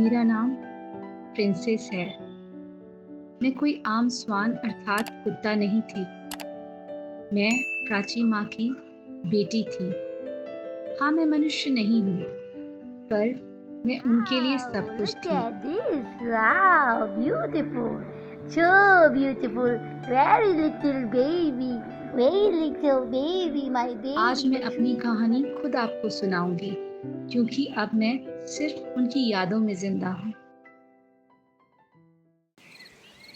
मेरा नाम प्रिंसेस है। मैं कोई आम स्वान अर्थात कुत्ता नहीं थी। मैं प्राची माँ की बेटी थी। हाँ, मैं मनुष्य नहीं हूँ, पर मैं उनके लिए Wow, सब कुछ look थी। at this. Wow, beautiful. So beautiful. Very little baby. Very little baby, my आज मैं अपनी baby. कहानी खुद आपको सुनाऊंगी, क्योंकि अब मैं सिर्फ उनकी यादों में जिंदा हूँ।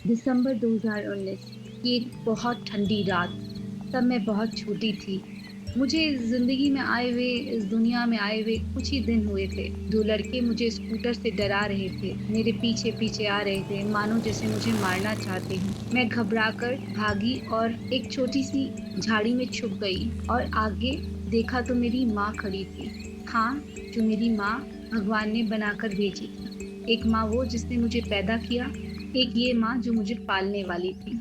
दिसंबर 2019 की एक बहुत ठंडी रात। तब मैं बहुत छोटी थी। मुझे इस ज़िंदगी में आए हुए, इस दुनिया में आए हुए कुछ ही दिन हुए थे। 2 लड़के मुझे स्कूटर से डरा रहे थे। मेरे पीछे-पीछे आ रहे थे, मानो जैसे मुझे मारना चाहते हों। मैं घबराकर भागी और एक छोटी-सी झाड़ी में छुप गई और आगे देखा तो मेरी माँ खड़ी थी। हाँ, जो मेरी माँ भगवान ने बनाकर भेजी थी। एक माँ वो जिसने मुझे पैदा किया, एक ये माँ जो मुझे पालने वाली थी,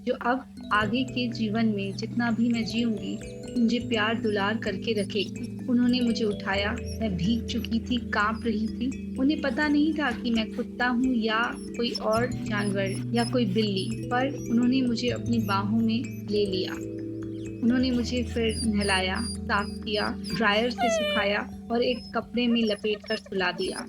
जो अब आगे के जीवन में जितना भी मैं जीऊँगी, मुझे प्यार दुलार करके रखेगी। उन्होंने मुझे उठाया, मैं भीग चुकी थी, काँप रही थी। उन्हें पता नहीं था कि मैं कुत्ता हूँ या कोई और जानवर या कोई बिल्ली, पर उन्होंने मुझे अपनी बाहों में ले लिया। उन्होंने मुझे फिर नहलाया, साफ किया, ड्रायर से सुखाया और एक कपड़े में लपेट कर सुला दिया।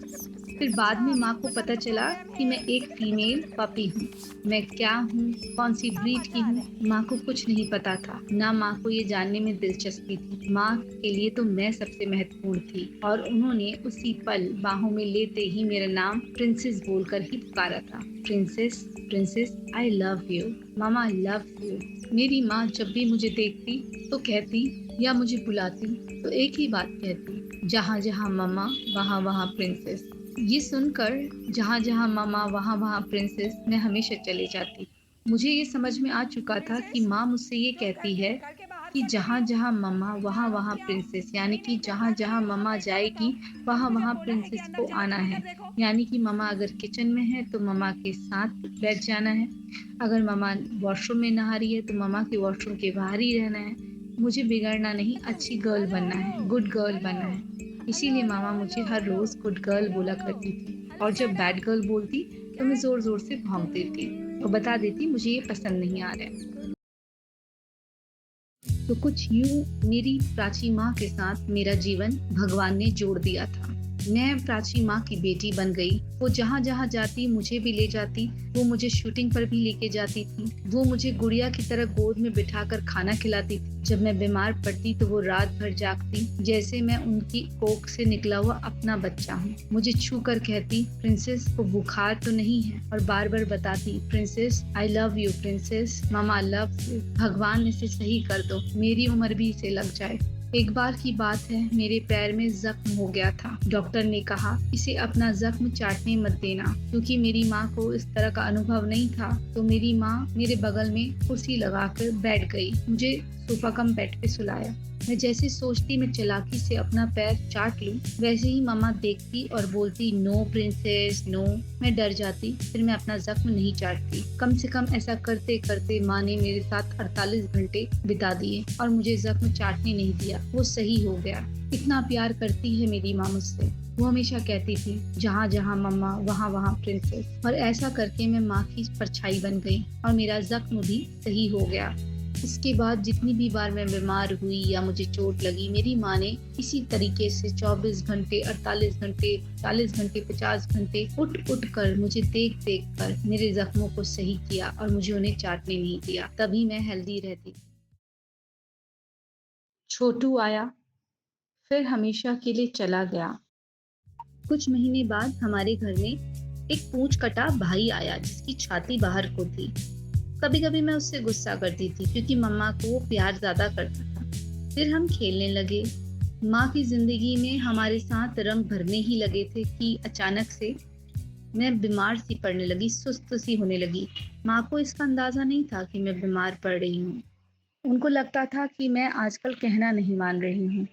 फिर बाद में माँ को पता चला कि मैं एक फीमेल पपी हूँ। मैं क्या हूँ, कौन-सी ब्रीड की हूँ, माँ को कुछ नहीं पता था। ना माँ को ये जानने में दिलचस्पी थी। माँ के लिए तो मैं सबसे महत्वपूर्ण थी और उन्होंने उसी पल बाहों में लेते ही मेरा नाम प्रिंसेस बोलकर ही पुकारा था। Princess, princess, I love you. Mama, I love you. मेरी माँ जब भी मुझे देखती तो कहती या मुझे बुलाती तो एक ही बात कहती, जहाँ जहाँ मम्मा वहाँ वहाँ प्रिंसेस। ये सुनकर जहाँ जहाँ मम्मा वहाँ वहाँ प्रिंसेस मैं हमेशा चली जाती। मुझे ये समझ में आ चुका था कि माँ मुझसे ये कहती है कि जहाँ जहाँ मम्मा वहाँ वहाँ प्रिंसेस, यानी कि जहाँ जहाँ मम्मा जाएगी वहाँ वहाँ प्रिंसेस को आना है। यानी कि मम्मा अगर किचन में है तो मम्मा के साथ बैठ जाना है। अगर मम्मा वॉशरूम में नहा रही है तो मम्मा के वॉशरूम के बाहर ही रहना है। मुझे बिगड़ना नहीं, अच्छी गर्ल बनना है, गुड गर्ल बनना है। इसीलिए मामा मुझे हर रोज गुड गर्ल बोला करती थी और जब बैड गर्ल बोलती तो मैं जोर जोर से भौंक देती और बता देती मुझे ये पसंद नहीं आ रहा है। तो कुछ यूं मेरी प्राची माँ के साथ मेरा जीवन भगवान ने जोड़ दिया था। मैं प्राची माँ की बेटी बन गई। वो जहाँ जहाँ जाती मुझे भी ले जाती। वो मुझे शूटिंग पर भी लेके जाती थी। वो मुझे गुड़िया की तरह गोद में बिठाकर खाना खिलाती थी। जब मैं बीमार पड़ती तो वो रात भर जागती, जैसे मैं उनकी कोख से निकला हुआ अपना बच्चा हूँ। मुझे छू कर कहती, प्रिंसेस को बुखार तो नहीं है, और बार बार बताती, princess I love you, princess mama love you. भगवान इसे सही कर दो, मेरी उम्र भी इसे लग जाए। एक बार की बात है, मेरे पैर में जख्म हो गया था। डॉक्टर ने कहा इसे अपना जख्म चाटने मत देना, क्योंकि मेरी माँ को इस तरह का अनुभव नहीं था। तो मेरी माँ मेरे बगल में कुर्सी लगाकर बैठ गई, मुझे सोफा कम बेड पे सुलाया। मैं जैसे सोचती मैं चालाकी से अपना पैर चाट लूं, वैसे ही मम्मा देखती और बोलती, नो प्रिंसेस नो। मैं डर जाती, फिर मैं अपना जख्म नहीं चाटती। कम से कम ऐसा करते करते माँ ने मेरे साथ 48 घंटे बिता दिए और मुझे जख्म चाटने नहीं दिया। वो सही हो गया। इतना प्यार करती है मेरी माँ मुझसे। वो हमेशा कहती थी, जहाँ जहाँ मम्मा वहाँ वहाँ प्रिंसेस। और ऐसा करके मैं माँ की परछाई बन गई और मेरा जख्म भी सही हो गया। इसके बाद जितनी भी बार मैं बीमार हुई या मुझे चोट लगी, मेरी माँ ने इसी तरीके से 24 घंटे, 48 घंटे, 40 घंटे, 50 घंटे उठ उठ कर मुझे देख देख कर मेरे जख्मों को सही किया और मुझे उन्हें चाटने नहीं दिया। तभी मैं हेल्दी रहती। छोटू आया, फिर हमेशा के लिए चला गया। कुछ महीने बाद हमारे घर में एक पूंछ कटा भाई आया जिसकी छाती बाहर को थी। कभी कभी मैं उससे गुस्सा करती थी क्योंकि मम्मा को वो प्यार ज्यादा करता था। फिर हम खेलने लगे। माँ की जिंदगी में हमारे साथ रंग भरने ही लगे थे कि अचानक से मैं बीमार सी पड़ने लगी, सुस्त सी होने लगी। माँ को इसका अंदाजा नहीं था कि मैं बीमार पड़ रही हूँ। उनको लगता था कि मैं आजकल कहना नहीं मान रही हूँ।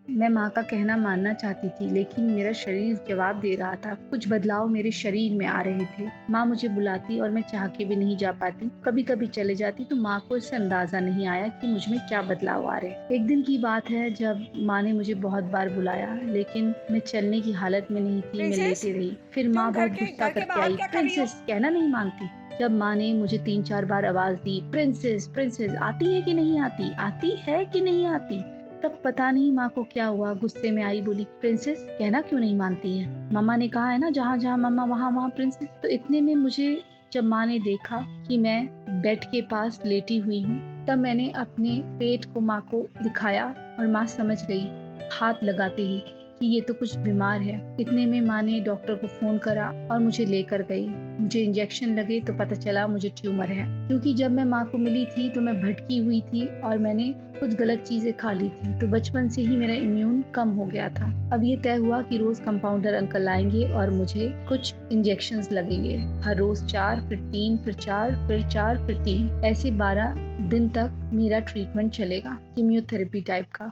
मैं माँ का कहना मानना चाहती थी, लेकिन मेरा शरीर जवाब दे रहा था। कुछ बदलाव मेरे शरीर में आ रहे थे। माँ मुझे बुलाती और मैं चाह के भी नहीं जा पाती। कभी कभी चले जाती तो माँ को इससे अंदाजा नहीं आया कि मुझ में क्या बदलाव आ रहे। एक दिन की बात है जब माँ ने मुझे बहुत बार बुलाया, लेकिन मैं चलने की हालत में नहीं थी। मैं प्रिंसेस, लेटी रही। फिर माँ तुम बहुत गुस्सा घर के करके बाहर आई। क्या कर रही हो? प्रिंसेस कहना नहीं मानती। जब माँ ने मुझे 3-4 बार आवाज दी, प्रिंसेस प्रिंसेस, आती है कि नहीं आती, आती है कि नहीं आती। तब पता नहीं माँ को क्या हुआ, गुस्से में आई, बोली प्रिंसेस कहना क्यों नहीं मानती है, मम्मा ने कहा है ना जहाँ जहाँ मम्मा वहाँ वहाँ प्रिंसेस। तो इतने में मुझे जब माँ ने देखा कि मैं बेड के पास लेटी हुई हूँ, तब मैंने अपने पेट को माँ को दिखाया और माँ समझ गई हाथ लगाते ही कि ये तो कुछ बीमार है। इतने में माँ ने डॉक्टर को फोन करा और मुझे लेकर गई। मुझे इंजेक्शन लगे तो पता चला मुझे ट्यूमर है। क्योंकि जब मैं माँ को मिली थी तो मैं भटकी हुई थी और मैंने कुछ गलत चीजें खा ली थी, तो बचपन से ही मेरा इम्यून कम हो गया था। अब ये तय हुआ कि रोज कंपाउंडर अंकल आएंगे और मुझे कुछ इंजेक्शंस लगेंगे। हर रोज 4, फिर 3, फिर 4, फिर 4, फिर 3, ऐसे 12 दिन तक मेरा ट्रीटमेंट चलेगा, कीमियोथेरेपी टाइप का।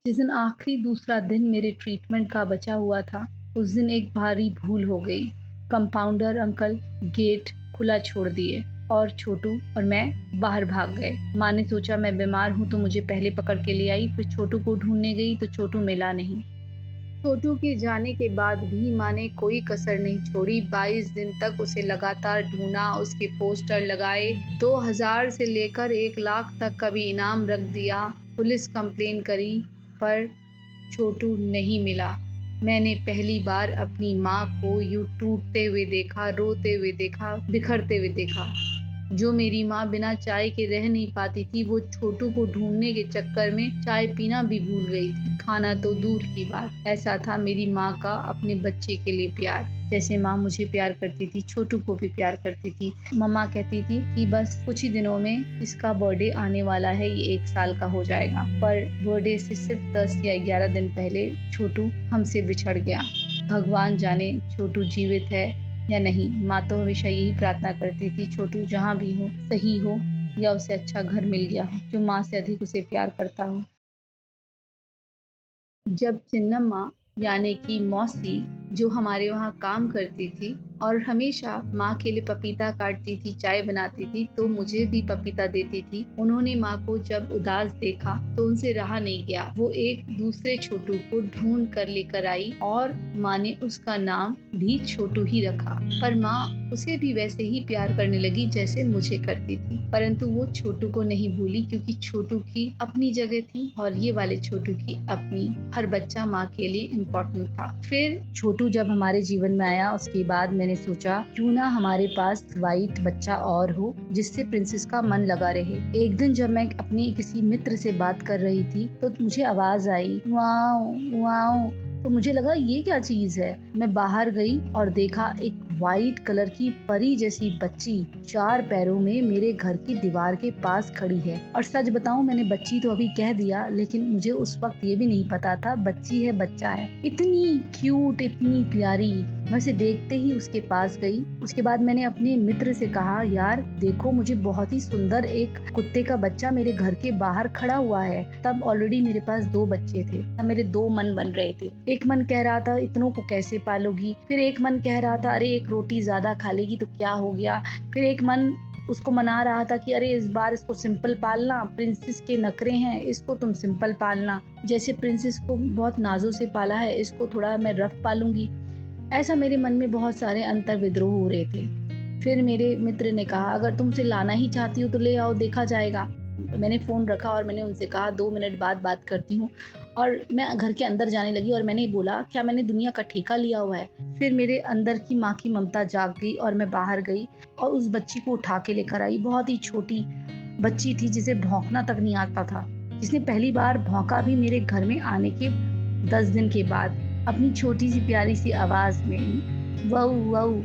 जिस दिन आखिरी दूसरा दिन मेरे ट्रीटमेंट का बचा हुआ था, उस दिन एक भारी भूल हो गई। कंपाउंडर अंकल गेट खुला छोड़ दिए और छोटू और मैं बाहर भाग गए। माँ ने सोचा मैं बीमार हूँ तो मुझे पहले पकड़ के ले आई। फिर छोटू को ढूंढने गई तो छोटू मिला नहीं। छोटू के जाने के बाद भी माँ ने कोई कसर नहीं छोड़ी। 22 दिन तक उसे लगातार ढूंढा, उसके पोस्टर लगाए, 2000 से लेकर 1 लाख तक का भी इनाम रख दिया। पुलिस कंप्लेन करी, पर छोटू नहीं मिला। मैंने पहली बार अपनी माँ को यूं टूटते हुए देखा, रोते हुए देखा, बिखरते हुए देखा। जो मेरी माँ बिना चाय के रह नहीं पाती थी, वो छोटू को ढूंढने के चक्कर में चाय पीना भी भूल गई थी, खाना तो दूर की बात। ऐसा था मेरी माँ का अपने बच्चे के लिए प्यार। जैसे माँ मुझे प्यार करती थी, छोटू को भी प्यार करती थी। मम्मा कहती थी कि बस कुछ ही दिनों में इसका बर्थडे आने वाला है, ये 1 साल का हो जाएगा। पर बर्थडे से सिर्फ 10 या 11 दिन पहले छोटू हमसे बिछड़ गया। भगवान जाने छोटू जीवित है या नहीं। माँ तो हमेशा यही प्रार्थना करती थी छोटू जहाँ भी हो सही हो, या उसे अच्छा घर मिल गया हो जो माँ से अधिक उसे प्यार करता हो। जब चिन्नम्मा यानी कि मौसी, जो हमारे वहाँ काम करती थी और हमेशा माँ के लिए पपीता काटती थी, चाय बनाती थी, तो मुझे भी पपीता देती थी। उन्होंने माँ को जब उदास देखा तो उनसे रहा नहीं गया। वो एक दूसरे छोटू को ढूंढ कर लेकर आई और माँ ने उसका नाम भी छोटू ही रखा। पर माँ उसे भी वैसे ही प्यार करने लगी जैसे मुझे करती थी। परंतु वो छोटू को नहीं भूली, क्योंकि छोटू की अपनी जगह थी और ये वाले छोटू की अपनी। हर बच्चा माँ के लिए इम्पोर्टेंट था। फिर छोटू जब हमारे जीवन में आया, उसके बाद मैंने सोचा क्यों ना हमारे पास वाइट बच्चा और हो जिससे प्रिंसेस का मन लगा रहे। एक दिन जब मैं अपनी किसी मित्र से बात कर रही थी तो मुझे आवाज आई, वाओ वाओ। तो मुझे लगा ये क्या चीज है। मैं बाहर गई और देखा एक व्हाइट कलर की परी जैसी बच्ची 4 पैरों में मेरे घर की दीवार के पास खड़ी है। और सच बताऊं, मैंने बच्ची तो अभी कह दिया, लेकिन मुझे उस वक्त ये भी नहीं पता था बच्ची है बच्चा है। इतनी क्यूट, इतनी प्यारी। मैं उसे देखते ही उसके पास गई। उसके बाद मैंने अपने मित्र से कहा, यार देखो, मुझे बहुत ही सुंदर एक कुत्ते का बच्चा मेरे घर के बाहर खड़ा हुआ है। तब ऑलरेडी मेरे पास 2 बच्चे थे। तब मेरे 2 मन बन रहे थे। एक मन कह रहा था इतनों को कैसे पालोगी, फिर एक मन कह रहा था अरे एक रोटी ज्यादा खा लेगी तो क्या हो गया, फिर एक मन उसको मना रहा था कि अरे इस बार इसको सिंपल पालना, प्रिंसेस के नखरे हैं, इसको तुम सिंपल पालना, जैसे प्रिंसेस को बहुत नाजों से पाला है इसको थोड़ा मैं रफ पालूंगी। ऐसा मेरे मन में बहुत सारे अंतर विद्रोह हो रहे थे। फिर मेरे मित्र ने कहा, अगर तुम उसे लाना ही चाहती हो तो ले आओ, देखा जाएगा। मैंने फोन रखा और मैंने उनसे कहा 2 मिनट बाद बात करती हूँ। और मैं घर के अंदर जाने लगी और मैंने बोला, क्या मैंने दुनिया का ठेका लिया हुआ है। फिर मेरे अंदर की माँ की ममता जाग गई और मैं बाहर गई और उस बच्ची को उठा के लेकर आई। बहुत ही छोटी बच्ची थी जिसे भौंकना तक नहीं आता था, जिसने पहली बार भौंका भी मेरे घर में आने के 10 दिन के बाद, अपनी छोटी सी प्यारी सी आवाज में, वाऊ वाऊ।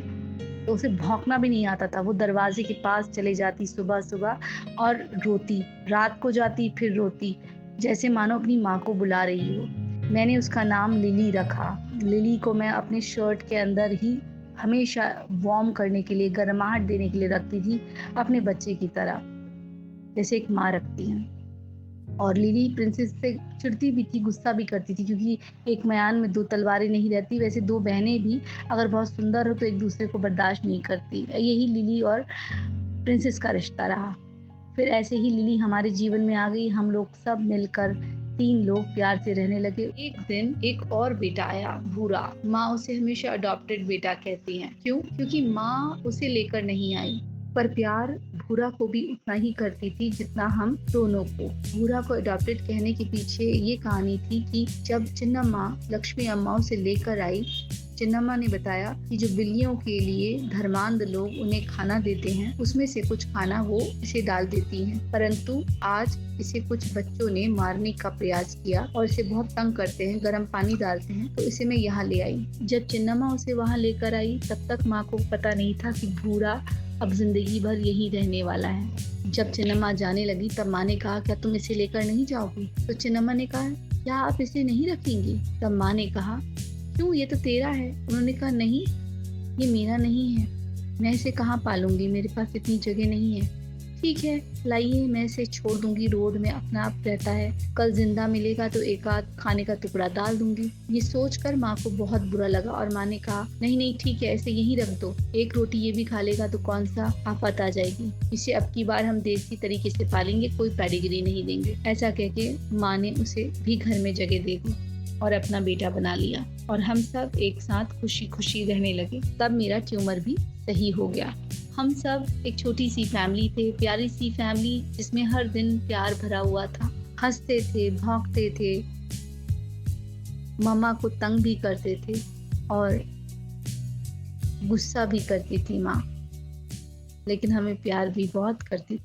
तो उसे भौंकना भी नहीं आता था। वो दरवाजे के पास चले जाती सुबह सुबह और रोती, रात को जाती फिर रोती, जैसे मानो अपनी माँ को बुला रही हो। मैंने उसका नाम लिली रखा। लिली को मैं अपने शर्ट के अंदर ही हमेशा वार्म करने के लिए, गर्माहट देने के लिए रखती थी, अपने बच्चे की तरह, जैसे एक माँ रखती है। और लिली प्रिंसेस से चिढ़ती भी थी, गुस्सा भी करती थी, क्योंकि एक म्यान में 2 तलवारें नहीं रहती। वैसे 2 बहनें भी अगर बहुत सुंदर हो तो एक दूसरे को बर्दाश्त नहीं करती। यही लिली और प्रिंसेस का रिश्ता रहा। फिर ऐसे ही लिली हमारे जीवन में आ गई। हम लोग सब मिलकर 3 लोग प्यार से रहने लगे। एक दिन एक और बेटा आया, भूरा। माँ उसे हमेशा अडॉप्टेड बेटा कहती हैं। क्यों? क्योंकि माँ उसे लेकर नहीं आई। पर प्यार भूरा को भी उतना ही करती थी जितना हम दोनों को। भूरा को अडॉप्टेड कहने के पीछे ये कहानी थी कि जब चिन्नम्मा लक्ष्मी अम्मा उसे लेकर आई, चिन्नम्मा ने बताया कि जो बिल्लियों के लिए धर्मांध लोग उन्हें खाना देते हैं, उसमें से कुछ खाना वो इसे डाल देती हैं। परंतु आज इसे कुछ बच्चों ने मारने का प्रयास किया और इसे बहुत तंग करते हैं, गर्म पानी डालते हैं, तो इसे मैं यहाँ ले आई। जब चिन्नम्मा उसे वहाँ लेकर आई, तब तक माँ को पता नहीं था कि भूरा अब जिंदगी भर यहीं रहने वाला है। जब चिन्नम्मा जाने लगी, तब माँ ने कहा, क्या तुम इसे लेकर नहीं जाओगी? तो चिन्नम्मा ने कहा, क्या आप इसे नहीं रखेंगी? तब माँ ने कहा, क्यों, ये तो तेरा है। उन्होंने कहा, नहीं, ये मेरा नहीं है, मैं इसे कहाँ पालूंगी, मेरे पास इतनी जगह नहीं है। ठीक है, लाइए, मैं इसे छोड़ दूंगी, रोड में अपना आप रहता है, कल जिंदा मिलेगा तो एक आध खाने का टुकड़ा डाल दूंगी। ये सोचकर माँ को बहुत बुरा लगा और माँ ने कहा, नहीं नहीं ठीक है, ऐसे यहीं रख दो, एक रोटी ये भी खा लेगा तो कौन सा आफत आ जाएगी। इसे अब की बार हम देसी तरीके से पालेंगे, कोई पेडिग्री नहीं देंगे। ऐसा कह के माँ ने उसे भी घर में जगह दे दी और अपना बेटा बना लिया और हम सब एक साथ खुशी खुशी रहने लगे। तब मेरा ट्यूमर भी सही हो गया। हम सब एक छोटी सी फैमिली थे, प्यारी सी फैमिली, जिसमें हर दिन प्यार भरा हुआ था। हंसते थे, भौंकते थे, मम्मा को तंग भी करते थे और गुस्सा भी करती थी माँ, लेकिन हमें प्यार भी बहुत करती थी।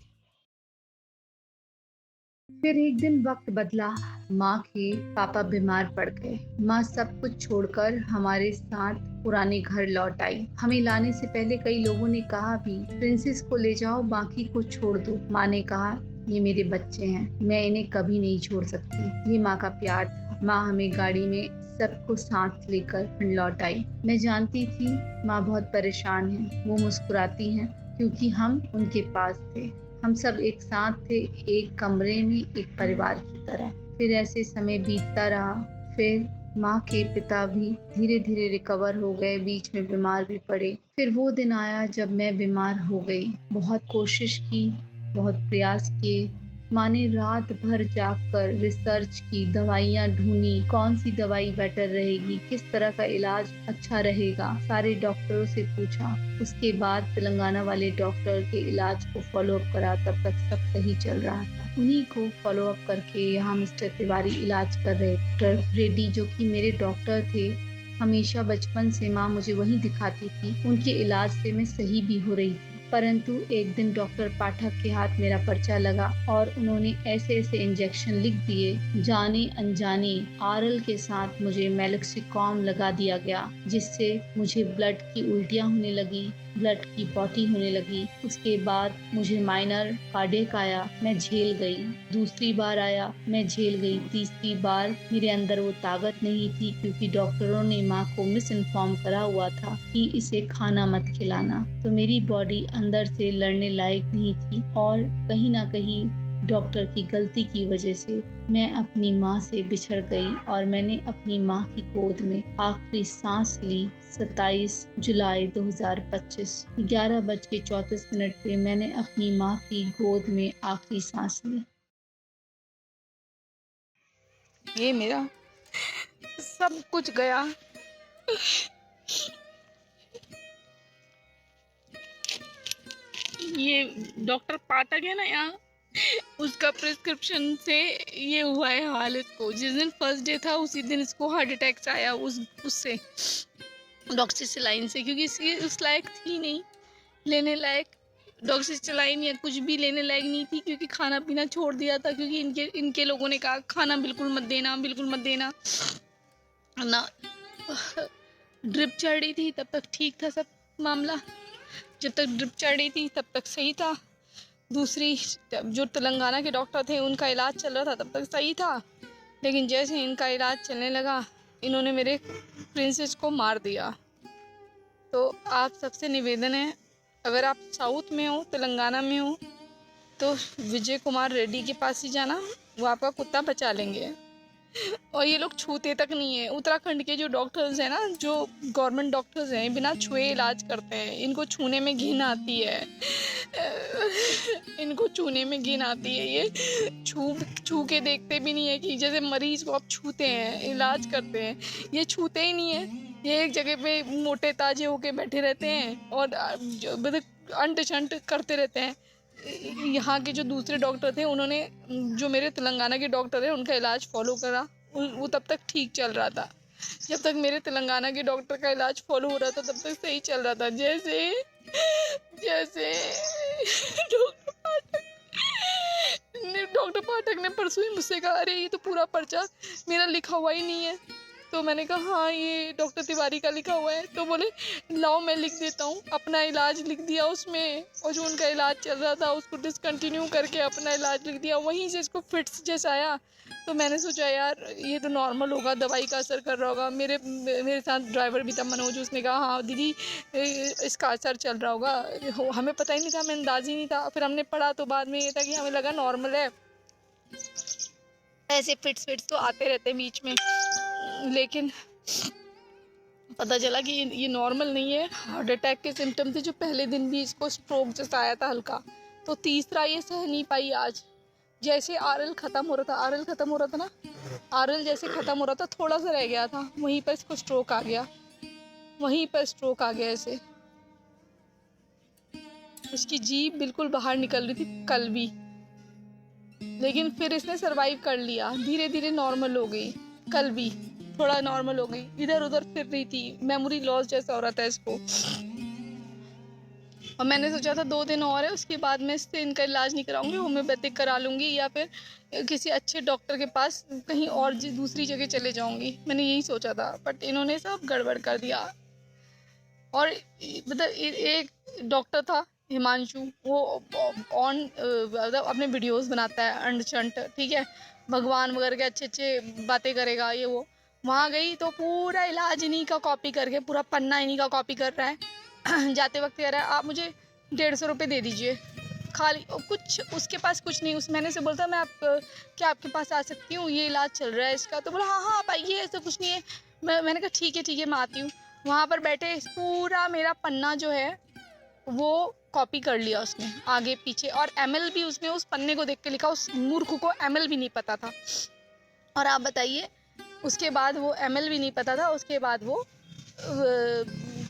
फिर एक दिन वक्त बदला, माँ के पापा बीमार पड़ गए। माँ सब कुछ छोड़कर हमारे साथ पुराने घर लौट आई। हमें लाने से पहले कई लोगों ने कहा भी, प्रिंसेस को ले जाओ, बाकी को छोड़ दो। माँ ने कहा, ये मेरे बच्चे हैं, मैं इन्हें कभी नहीं छोड़ सकती। ये माँ का प्यार था। माँ हमें गाड़ी में सबको साथ लेकर लौट आई। मैं जानती थी माँ बहुत परेशान है। वो मुस्कुराती हैं क्योंकि हम उनके पास थे। हम सब एक साथ थे, एक कमरे में, एक परिवार की तरह। फिर ऐसे समय बीतता रहा। फिर माँ के पिता भी धीरे धीरे रिकवर हो गए, बीच में बीमार भी पड़े। फिर वो दिन आया जब मैं बीमार हो गई। बहुत कोशिश की, बहुत प्रयास किए। माँ ने रात भर जागकर रिसर्च की, दवाइयाँ ढूंढी, कौन सी दवाई बेटर रहेगी, किस तरह का इलाज अच्छा रहेगा, सारे डॉक्टरों से पूछा। उसके बाद तेलंगाना वाले डॉक्टर के इलाज को फॉलो अप करा। तब तक सब सही चल रहा था। उन्हीं को फॉलो अप करके यहाँ मिस्टर तिवारी इलाज कर रहे। डॉक्टर रेड्डी, जो कि मेरे डॉक्टर थे, हमेशा बचपन से माँ मुझे वही दिखाती थी। उनके इलाज से मैं सही भी हो रही थी। परंतु एक दिन डॉक्टर पाठक के हाथ मेरा पर्चा लगा और उन्होंने ऐसे ऐसे इंजेक्शन लिख दिए, जाने अनजाने आरएल के साथ मुझे मेलोक्सिकॉम लगा दिया गया, जिससे मुझे ब्लड की उल्टियाँ होने लगी, ब्लड की पॉटी होने लगी। उसके बाद मुझे माइनर कार्डियक आया, मैं झेल गई। दूसरी बार आया, मैं झेल गई। तीसरी बार मेरे अंदर वो ताकत नहीं थी, क्योंकि डॉक्टरों ने माँ को मिस इन्फॉर्म करा हुआ था कि इसे खाना मत खिलाना। तो मेरी बॉडी अंदर से लड़ने लायक नहीं थी और कहीं ना कहीं डॉक्टर की गलती की वजह से मैं अपनी माँ से बिछड़ गई और मैंने अपनी माँ की गोद में आखिरी सांस ली। 27 जुलाई 2025 11:34 पे मैंने अपनी माँ की गोद में आखिरी सांस ली। ये मेरा सब कुछ गया। ये डॉक्टर पाठक है ना यहाँ, उसका प्रिस्क्रिप्शन से ये हुआ है हालत को। जिस दिन फर्स्ट डे था उसी दिन इसको हार्ट अटैक आया, उससे डॉक्सीसिलाइन से, क्योंकि इसकी उस लायक थी नहीं, लेने लायक। डॉक्सीसिलाइन या कुछ भी लेने लायक नहीं थी, क्योंकि खाना पीना छोड़ दिया था, क्योंकि इनके लोगों ने कहा खाना बिल्कुल मत देना, बिल्कुल मत देना ना। ड्रिप चढ़ रही थी तब तक ठीक था सब मामला, जब तक ड्रिप चढ़ रही थी तब तक सही था। दूसरी जो तेलंगाना के डॉक्टर थे उनका इलाज चल रहा था तब तक सही था, लेकिन जैसे इनका इलाज चलने लगा इन्होंने मेरे प्रिंसेस को मार दिया। तो आप सबसे निवेदन है, अगर आप साउथ में हो, तेलंगाना में हो, तो विजय कुमार रेड्डी के पास ही जाना, वो आपका कुत्ता बचा लेंगे। और ये लोग छूते तक नहीं है। उत्तराखंड के जो डॉक्टर्स हैं ना, जो गवर्नमेंट डॉक्टर्स हैं, बिना छुए इलाज करते हैं। इनको छूने में घिन आती है। इनको छूने में घिन आती है। ये छू छू के देखते भी नहीं है कि जैसे मरीज को आप छूते हैं, इलाज करते हैं, ये छूते ही नहीं है। ये एक जगह पे मोटे ताजे होके बैठे रहते हैं और मतलब अंट शंट करते रहते हैं। यहाँ के जो दूसरे डॉक्टर थे, उन्होंने जो मेरे तेलंगाना के डॉक्टर है उनका इलाज फॉलो करा। वो तब तक ठीक चल रहा था। जब तक मेरे तेलंगाना के डॉक्टर का इलाज फॉलो हो रहा था तब तक सही चल रहा था। जैसे जैसे डॉक्टर पाठक डॉक्टर पाठक ने परसों ही मुझसे कहा, अरे ये तो पूरा पर्चा मेरा लिखा हुआ ही नहीं है। तो मैंने कहा हाँ, ये डॉक्टर तिवारी का लिखा हुआ है। तो बोले लाओ मैं लिख देता हूँ। अपना इलाज लिख दिया उसमें, और जो उनका इलाज चल रहा था उसको डिसकंटिन्यू करके अपना इलाज लिख दिया। वहीं से इसको फिट्स जैसा आया। तो मैंने सोचा यार ये तो नॉर्मल होगा, दवाई का असर कर रहा होगा। मेरे साथ ड्राइवर भी था मनोज, उसने कहा हाँ दीदी इसका असर चल रहा होगा। हमें पता ही नहीं था, मैं अंदाज ही नहीं था। फिर हमने पढ़ा तो बाद में ये था कि हमें लगा नॉर्मल है। ऐसे फिट्स तो आते रहते हैं बीच में, लेकिन पता चला कि ये नॉर्मल नहीं है। हार्ट अटैक के सिम्टम थे। जो पहले दिन भी इसको स्ट्रोक जैसा आया था हल्का। तो तीसरा ये सह नहीं पाई आज। जैसे आरएल खत्म हो रहा था, आरएल खत्म हो रहा था ना, आरएल जैसे खत्म हो रहा था, थोड़ा सा रह गया था, वहीं पर इसको स्ट्रोक आ गया। वहीं पर स्ट्रोक आ गया। ऐसे उसकी जीभ बिल्कुल बाहर निकल रही थी कल भी, लेकिन फिर इसने सरवाइव कर लिया। धीरे धीरे नॉर्मल हो गई। कल भी थोड़ा नॉर्मल हो गई। इधर उधर फिर रही थी, मेमोरी लॉस जैसा हो रहा था इसको। और मैंने सोचा था 2 दिन और है, उसके बाद मैं इससे इनका इलाज नहीं कराऊंगी, होम्योपैथिक करा लूँगी या फिर किसी अच्छे डॉक्टर के पास कहीं और दूसरी जगह चले जाऊँगी। मैंने यही सोचा था, बट इन्होंने सब गड़बड़ कर दिया। और मतलब एक डॉक्टर था हिमांशु, वो ऑन मतलब अपने वीडियोस बनाता है अंड शंट, ठीक है, भगवान वगैरह के अच्छे अच्छे बातें करेगा ये वो। वहाँ गई तो पूरा इलाज इन्हीं का कॉपी करके, पूरा पन्ना इन्हीं का कॉपी कर रहा है। जाते वक्त कह रहा है आप मुझे 150 रुपये दे दीजिए खाली। कुछ उसके पास कुछ नहीं। उस मैंने से बोलता मैं क्या आपके पास आ सकती हूँ, ये इलाज चल रहा है इसका। तो बोला हाँ हाँ आप आइए, ऐसा कुछ नहीं है। मैंने कहा ठीक है मैं आती हूँ। वहाँ पर बैठे पूरा मेरा पन्ना जो है वो कॉपी कर लिया उसने, आगे पीछे। और एमएल भी उसने उस पन्ने को देख के लिखा। उस मूर्ख को एमएल भी नहीं पता था। और आप बताइए, उसके बाद वो एमएल भी नहीं पता था। उसके बाद वो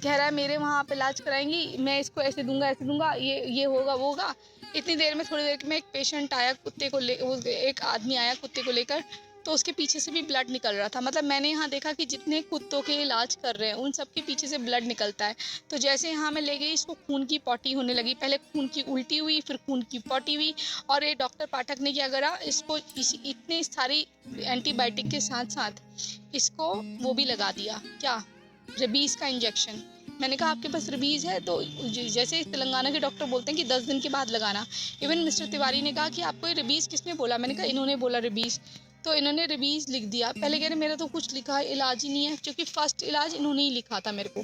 कह रहा है मेरे वहाँ आप इलाज कराएंगी, मैं इसको ऐसे दूंगा, ये होगा वो होगा। इतनी देर में, थोड़ी देर में एक पेशेंट आया कुत्ते को एक आदमी आया कुत्ते को लेकर। तो उसके पीछे से भी ब्लड निकल रहा था। मतलब मैंने यहाँ देखा कि जितने कुत्तों के इलाज कर रहे हैं उन सब के पीछे से ब्लड निकलता है। तो जैसे यहाँ मैं ले गई, इसको खून की पॉटी होने लगी। पहले खून की उल्टी हुई, फिर खून की पॉटी हुई। और ये डॉक्टर पाठक ने क्या करा, इसको इतनी सारी एंटीबायोटिक के साथ साथ इसको वो भी लगा दिया, क्या, रेबीज़ का इंजेक्शन। मैंने कहा आपके पास रेबीज़ है? तो जैसे तेलंगाना के डॉक्टर बोलते हैं कि 10 दिन के बाद लगाना। इवन मिस्टर तिवारी ने कहा कि आपको ये रेबीज़ किसने बोला? मैंने कहा इन्होंने बोला रेबीज़। तो इन्होंने रेबीज़ लिख दिया। पहले कह रहे मेरा तो कुछ लिखा है इलाज ही नहीं है, क्योंकि फ़र्स्ट इलाज इन्होंने ही लिखा था मेरे को।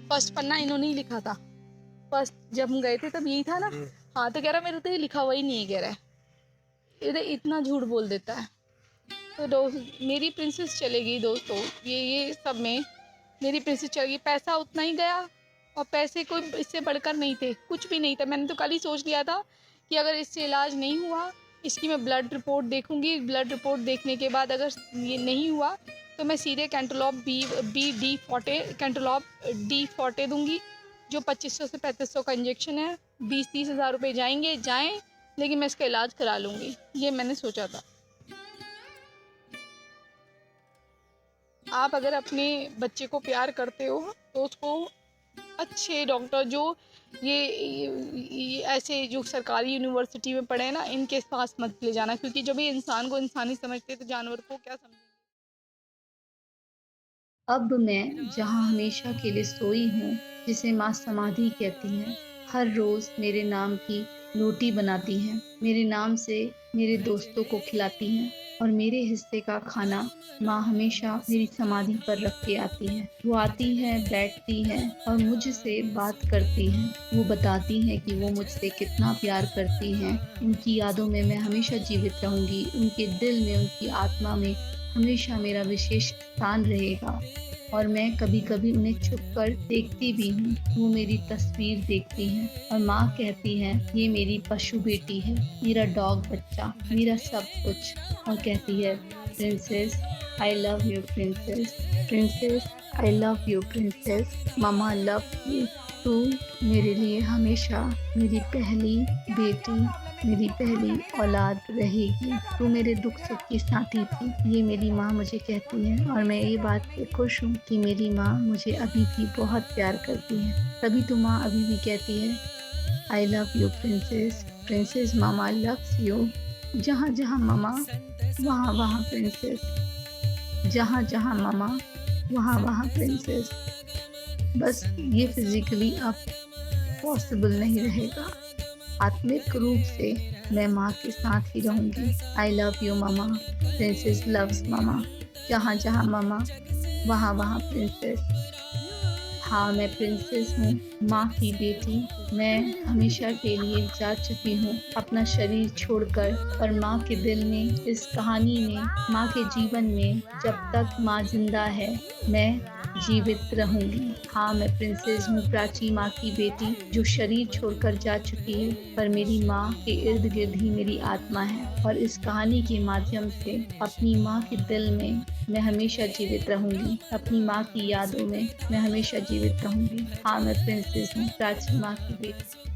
फर्स्ट पन्ना इन्होंने ही लिखा था। फर्स्ट जब हम गए थे तब यही था ना। हाँ, तो कह रहा मेरे तो ये लिखा हुआ ही नहीं है। कह रहा है ये इतना झूठ बोल देता है। तो मेरी प्रिंसेस चले गई दोस्तों। ये सब में मेरी प्रिंसेस चली गई। पैसा उतना ही गया, और पैसे कोई इससे बढ़कर नहीं थे, कुछ भी नहीं था। मैंने तो कल ही सोच लिया था कि अगर इससे इलाज नहीं हुआ, इसकी मैं ब्लड रिपोर्ट देखूंगी। ब्लड रिपोर्ट देखने के बाद अगर ये नहीं हुआ तो मैं सीधे कैंटोलॉप डी फोर्टे दूंगी, जो 2500 से 3500 का इंजेक्शन है। 20-30 हज़ार रुपये जाएँ, लेकिन मैं इसका इलाज करा लूँगी। ये मैंने सोचा था। आप अगर अपने बच्चे को प्यार करते हो तो उसको अच्छे डॉक्टर, जो ये ऐसे जो सरकारी यूनिवर्सिटी में पढ़े हैं ना, इनके पास मत ले जाना, क्योंकि जब ये इंसान को इंसान ही समझते तो जानवर को क्या समझेंगे। अब मैं जहाँ हमेशा के लिए सोई हूँ, जिसे माँ समाधि कहती हैं, हर रोज मेरे नाम की रोटी बनाती हैं, मेरे नाम से मेरे दोस्तों को खिलाती हैं, और मेरे हिस्से का खाना माँ हमेशा मेरी समाधि पर रख के आती है। वो आती है, बैठती है और मुझसे बात करती है। वो बताती है कि वो मुझसे कितना प्यार करती हैं। उनकी यादों में मैं हमेशा जीवित रहूँगी। उनके दिल में, उनकी आत्मा में हमेशा मेरा विशेष स्थान रहेगा। और मैं कभी-कभी उन्हें छुपकर देखती भी हूँ। वो मेरी तस्वीर देखती हैं और माँ कहती है, ये मेरी पशु बेटी है, मेरा डॉग बच्चा, मेरा सब कुछ। और कहती है, princess, I love you princess, princess, I love you princess, mama love you. तू मेरे लिए हमेशा मेरी पहली बेटी, मेरी पहली औलाद रहेगी। तू मेरे दुख सुख की साथी थी। ये मेरी माँ मुझे कहती है और मैं ये बात से खुश हूँ कि मेरी माँ मुझे अभी भी बहुत प्यार करती है। तभी तो माँ अभी भी कहती है, आई love you princess, princess mama loves you. जहाँ जहाँ मामा वहाँ वहाँ प्रिंसेस, जहाँ जहाँ मामा वहाँ वहाँ प्रिंसेस। बस ये फिजिकली अब पॉसिबल नहीं रहेगा। आत्मिक रूप से मैं माँ के साथ ही रहूँगी। आई लव यू मामा, प्रिंसेस लव्स मामा। जहाँ जहाँ मामा वहाँ वहाँ प्रिंसेस। हाँ, मैं प्रिंसेस हूँ, माँ की बेटी। मैं हमेशा के लिए जा चुकी हूँ अपना शरीर छोड़कर, पर माँ के दिल में, इस कहानी में, माँ के जीवन में जब तक माँ जिंदा है मैं जीवित रहूंगी। हाँ, मैं प्रिंसेस हूँ, प्राची माँ की बेटी जो शरीर छोड़कर जा चुकी है, पर मेरी माँ के इर्द गिर्द ही मेरी आत्मा है। और इस कहानी के माध्यम से अपनी माँ के दिल में मैं हमेशा जीवित रहूंगी। अपनी माँ की यादों में मैं हमेशा जीवित रहूंगी। हाँ, मैं प्रिंसेस हूँ, प्राची माँ की बेटी।